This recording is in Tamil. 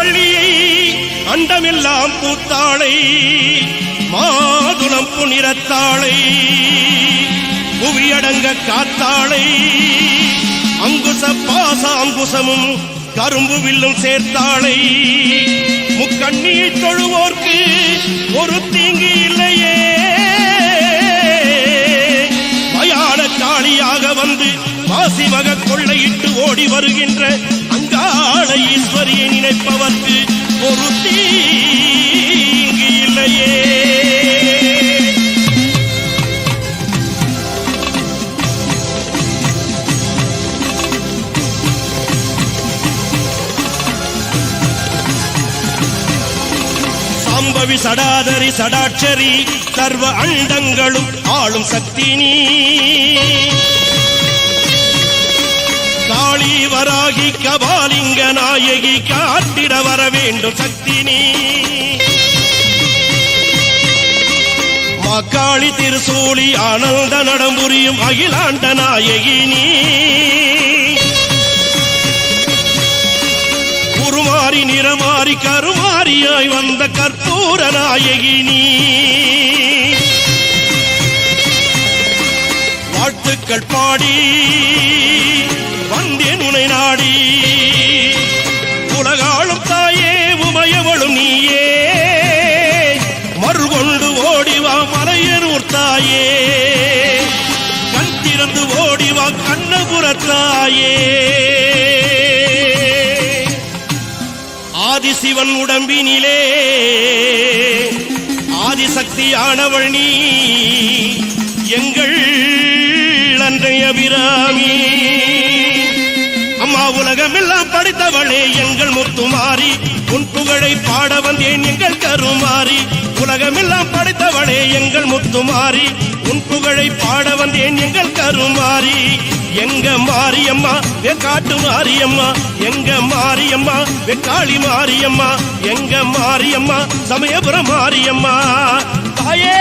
வள்ளியை அண்டமெல்லாம் பூத்தாளை மாதுளம் புனிரத்தாளை புவியடங்க காத்தாளை அங்குச பாச அங்குசமும் கரும்பு வில்லும் சேர்த்தாளை முக்கண்ணீர் தொழுவோர்க்கு ஒரு தீங்கு இல்லையே மயான காளியாக வந்து மாசிமக கொள்ளையிட்டு ஓடி வருகின்ற அங்காள ஈஸ்வரியை நினைப்பவர்க்கு ஒரு தீங்கு இல்லையே. சாம்பவி சடாதரி சடாட்சரி சர்வ அண்டங்களும் ஆளும் சக்தி நீ காளி வராகி கபாலிங்க நாயகி காட்டிட வர வேண்டும் சக்தி நீ மாக்காளி திருசூலி ஆனந்த நடம்புரியும் அகிலாண்ட நாயகி நீ குருமாரி நிறமாரி கருமாரியாய் வந்த கற்பூர நாயகி நீ வாழ்த்துக்கள் பாடி வந்தேன் உனை நாடி உலகாளும் தாயே உமையவளும் நீயே மறுகொண்டு ஓடிவா மலையனூர் தாயே கண் திறந்து ஓடிவா கண்ணபுரத்தாயே ஆதிசிவன் உடம்பினிலே ஆதிசக்தியானவள் நீ எங்கள் அன்றைய அபிராமி அம்மா உலகமெல்லாம் படித்தவளே எங்கள் முத்துமாரி உன் புகழை பாட வந்தேன் எங்கள் கருமாரி உலகமெல்லாம் படித்தவளே எங்கள் முத்துமாரி உன் புகழை பாட வந்தேன் எங்கள் கருமாரி எங்க மாரியம்மா வெக்காட்டு மாரியம்மா எங்க மாரியம்மா வெக்காளி மாரியம்மா எங்க மாரியம்மா சமயபுரம் மாரியம்மா தாயே.